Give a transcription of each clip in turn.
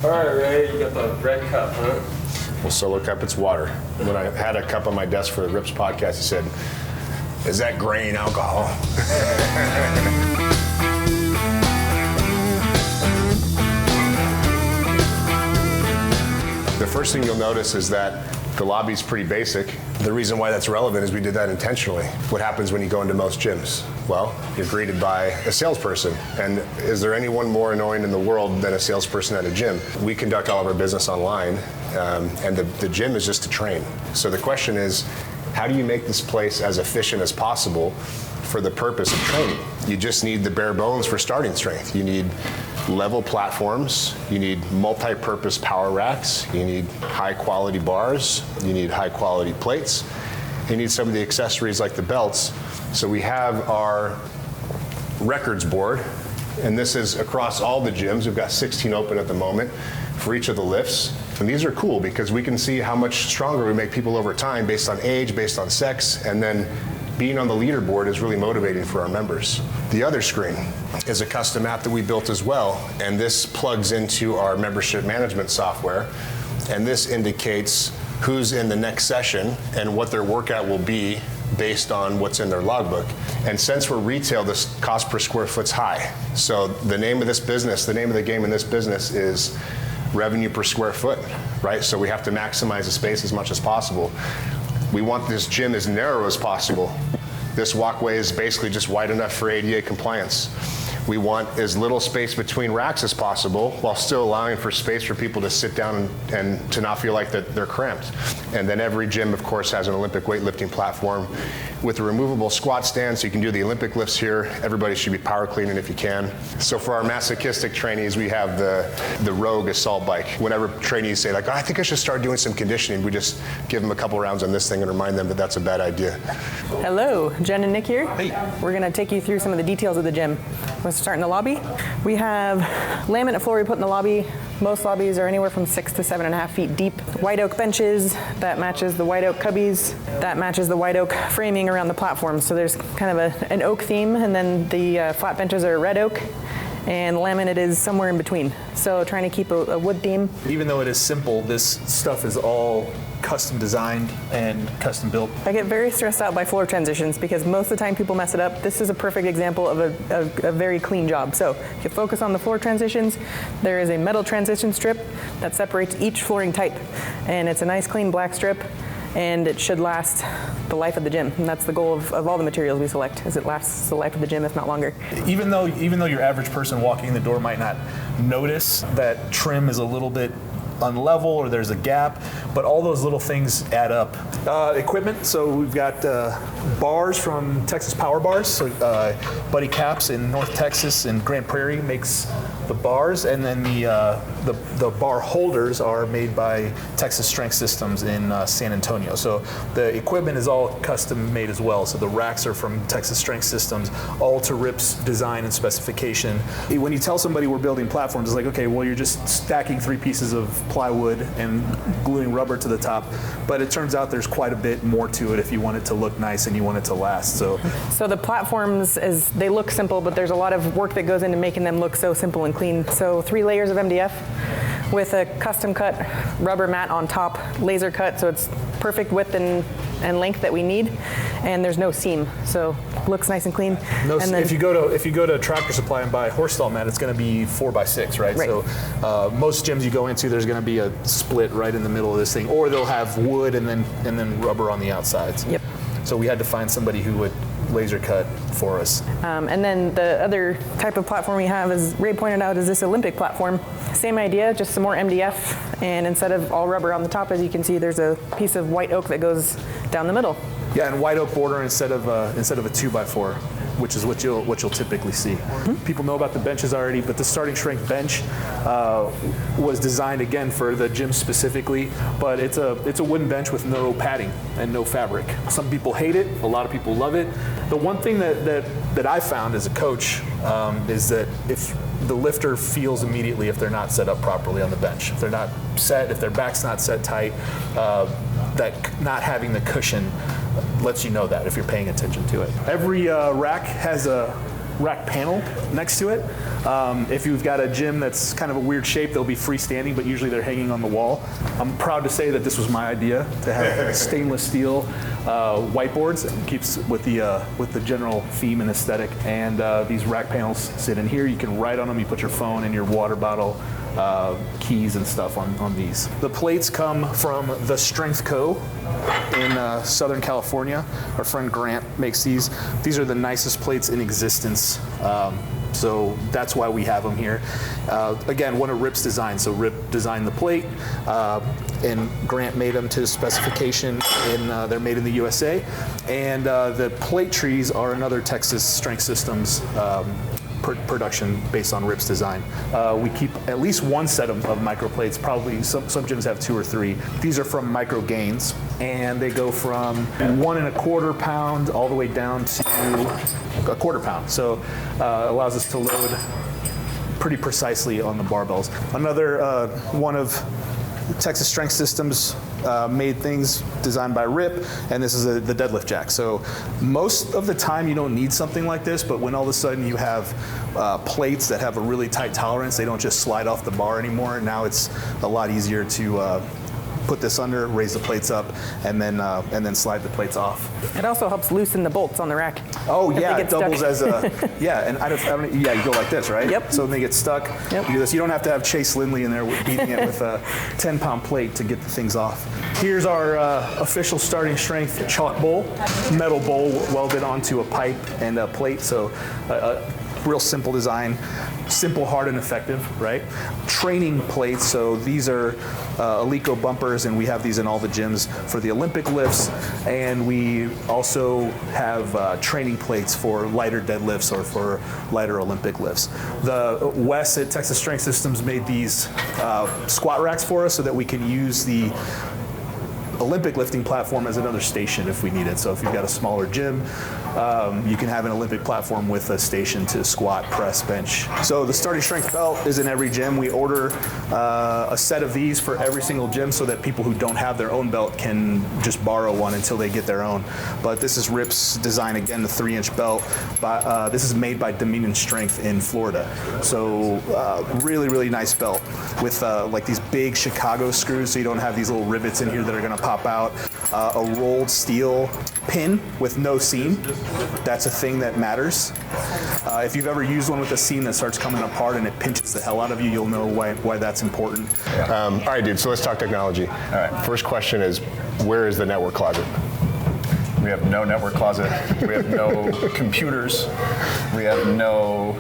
All right, Ray, you got the red cup, huh? Well, Solo Cup, it's water. When I had a cup on my desk for the Rips podcast, he said, "Is that grain alcohol?" The first thing you'll notice is that the lobby's pretty basic. The reason why that's relevant is we did that intentionally. What happens when you go into most gyms? Well, you're greeted by a salesperson. And is there anyone more annoying in the world than a salesperson at a gym? We conduct all of our business online, and the gym is just to train. So the question is, how do you make this place as efficient as possible for the purpose of training? You just need the bare bones for starting strength. You need level platforms, you need multi-purpose power racks, you need high quality bars, you need high quality plates, you need some of the accessories like the belts. So we have our records board, and this is across all the gyms. We've got 16 open at the moment for each of the lifts. And these are cool because we can see how much stronger we make people over time based on age, based on sex, and then being on the leaderboard is really motivating for our members. The other screen is a custom app that we built as well, and this plugs into our membership management software, and this indicates who's in the next session and what their workout will be based on what's in their logbook. And since we're retail, this cost per square foot's high. So the name of this business, the name of the game in this business is revenue per square foot, right? So we have to maximize the space as much as possible. We want this gym as narrow as possible. This walkway is basically just wide enough for ADA compliance. We want as little space between racks as possible while still allowing for space for people to sit down and to not feel like that they're cramped. And then every gym, of course, has an Olympic weightlifting platform with a removable squat stand, so you can do the Olympic lifts here. Everybody should be power cleaning if you can. So for our masochistic trainees, we have the Rogue assault bike. Whenever trainees say, like, oh, I think I should start doing some conditioning, we just give them a couple rounds on this thing and remind them that that's a bad idea. Hello, Jen and Nick here. Hey. We're gonna take you through some of the details of the gym. Let's start in the lobby. We have laminate floor we put in the lobby. Most lobbies are anywhere from 6 to 7.5 feet deep. White oak benches, that matches the white oak cubbies, that matches the white oak framing around the platform. So there's kind of an oak theme, and then the flat benches are red oak, and laminate is somewhere in between. So trying to keep a wood theme. Even though it is simple, this stuff is all custom designed and custom built. I get very stressed out by floor transitions because most of the time people mess it up. This is a perfect example of a very clean job. So if you focus on the floor transitions, there is a metal transition strip that separates each flooring type. And it's a nice clean black strip, and it should last the life of the gym. And that's the goal of all the materials we select, is it lasts the life of the gym, if not longer. Even though your average person walking in the door might not notice that trim is a little bit unlevel or there's a gap, but all those little things add up. Equipment, so we've got bars from Texas Power Bars. So Buddy Caps in North Texas and Grand Prairie makes the bars, and then the bar holders are made by Texas Strength Systems in San Antonio. So the equipment is all custom made as well. So the racks are from Texas Strength Systems, all to Rip's design and specification. When you tell somebody we're building platforms, it's like, okay, well, you're just stacking 3 pieces of plywood and gluing rubber to the top, but it turns out there's quite a bit more to it if you want it to look nice and you want it to last. So the platforms, they look simple, but there's a lot of work that goes into making them look so simple and clean. So 3 layers of MDF with a custom cut rubber mat on top, laser cut, so it's perfect width and length that we need, and there's no seam, so looks nice and clean. No, and then, if you go to Tractor Supply and buy a horse stall mat, it's going to be 4x6, right? Right. So most gyms you go into, there's going to be a split right in the middle of this thing, or they'll have wood and then rubber on the outsides. Yep. So we had to find somebody who would laser cut for us. And then the other type of platform we have, as Ray pointed out, is this Olympic platform. Same idea, just some more MDF, and instead of all rubber on the top, as you can see, there's a piece of white oak that goes down the middle. Yeah, and white oak border instead of a 2x4, which is what you'll typically see. Mm-hmm. People know about the benches already, but the starting strength bench was designed again for the gym specifically, but it's a wooden bench with no padding and no fabric. Some people hate it, a lot of people love it. The one thing that I found as a coach is that if the lifter feels immediately if they're not set up properly on the bench, if they're not set, if their back's not set tight, that not having the cushion lets you know that if you're paying attention to it. Every rack has a rack panel next to it. If you've got a gym that's kind of a weird shape, they'll be freestanding, but usually they're hanging on the wall. I'm proud to say that this was my idea, to have stainless steel whiteboards. It keeps with the general theme and aesthetic. And these rack panels sit in here. You can write on them. You put your phone and your water bottle, keys and stuff on these. The plates come from the Strength Co. in Southern California. Our friend Grant makes these. These are the nicest plates in existence. So that's why we have them here. Again, one of Rip's designs. So Rip designed the plate, and Grant made them to specification. They're made in the USA. And the plate trees are another Texas Strength Systems production based on Rip's design. We keep at least one set of micro plates. Probably some gyms have 2 or 3. These are from Micro Gains, and they go from 1 1/4 pound all the way down to 1/4 pound. So it allows us to load pretty precisely on the barbells. Another one of Texas Strength Systems made things designed by Rip, and this is the deadlift jack. So most of the time you don't need something like this, but when all of a sudden you have plates that have a really tight tolerance, they don't just slide off the bar anymore. Now it's a lot easier to put this under, raise the plates up, and then slide the plates off. It also helps loosen the bolts on the rack. Oh if yeah, they it get doubles stuck. as a yeah, you go like this, right? Yep. So when they get stuck, Yep. you do this. You don't have to have Chase Lindley in there beating it with a 10-pound plate to get the things off. Here's our official starting strength chalk bowl, metal bowl welded onto a pipe and a plate. So real simple design, simple, hard, and effective, right? Training plates, so these are Alico bumpers, and we have these in all the gyms for the Olympic lifts, and we also have training plates for lighter deadlifts or for lighter Olympic lifts. The Wes at Texas Strength Systems made these squat racks for us so that we can use the Olympic lifting platform as another station if we need it. So if you've got a smaller gym, you can have an Olympic platform with a station to squat, press, bench. So the starting strength belt is in every gym. We order a set of these for every single gym so that people who don't have their own belt can just borrow one until they get their own. But this is Rip's design, again, the 3-inch belt. This is made by Dominion Strength in Florida. So really, really nice belt with like these big Chicago screws, so you don't have these little rivets in here that are gonna pop out. A rolled steel pin with no seam. That's a thing that matters. If you've ever used one with a seam that starts coming apart and it pinches the hell out of you, you'll know why that's important. All right, dude, so let's talk technology. All right. First question is, where is the network closet? We have no network closet. We have no computers. We have no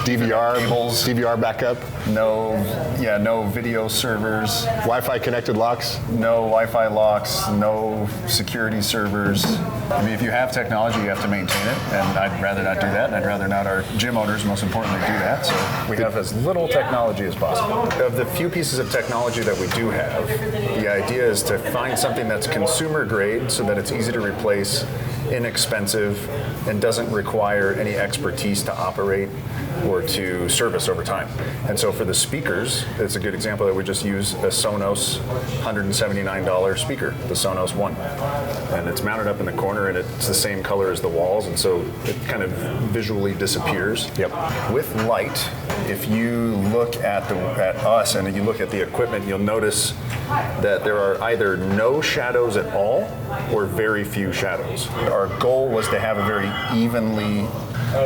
DVR backup? No video servers. Wi-Fi connected locks? No Wi-Fi locks. No security servers. I mean, if you have technology, you have to maintain it, and I'd rather not do that, and I'd rather not our gym owners, most importantly, do that. So we have as little technology as possible. Of the few pieces of technology that we do have, the idea is to find something that's consumer grade so that it's easy to replace, inexpensive, and doesn't require any expertise to operate or to service over time. And so for the speakers, it's a good example that we just use a Sonos $179 speaker, the Sonos One. And it's mounted up in the corner, and it's the same color as the walls, and so it kind of visually disappears. Yep. With light, if you look at us and you look at the equipment, you'll notice that there are either no shadows at all or very few shadows. Our goal was to have a very evenly,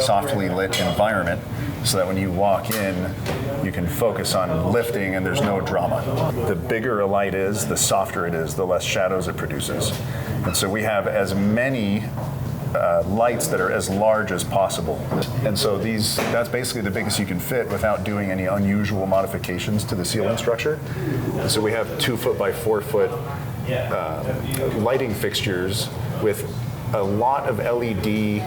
softly lit environment so that when you walk in, you can focus on lifting and there's no drama. The bigger a light is, the softer it is, the less shadows it produces. And so we have as many lights that are as large as possible. And so that's basically the biggest you can fit without doing any unusual modifications to the ceiling structure. And so we have 2 foot by 4 foot lighting fixtures with a lot of LED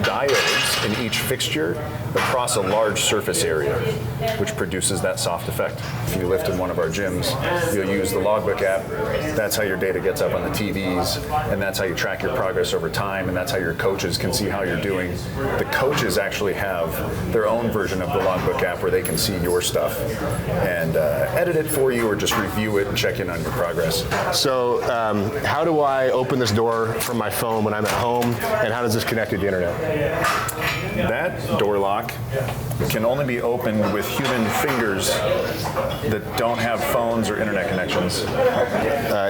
diodes in each fixture across a large surface area, which produces that soft effect. If you lift in one of our gyms, you'll use the logbook app. That's how your data gets up on the TVs, and that's how you track your progress over time, and that's how your coaches can see how you're doing. The coaches actually have their own version of the logbook app where they can see your stuff and edit it for you or just review it and check in on your progress. So how do I open this door from my phone when I'm at home, and how does this connect to the internet? That door lock can only be opened with human fingers that don't have phones or internet connections.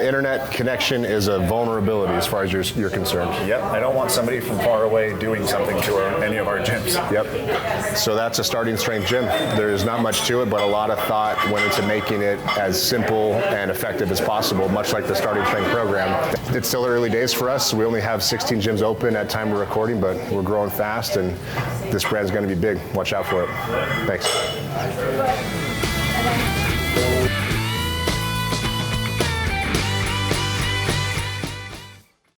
Internet connection is a vulnerability as far as you're concerned. Yep, I don't want somebody from far away doing something to any of our gyms. Yep. So that's a starting strength gym. There's not much to it, but a lot of thought went into making it as simple and effective as possible, much like the starting strength program. It's still early days for us. We only have 16 gyms open at time of recording, but we're growing fast, and this brand's going to be big. Watch out for it. Thanks.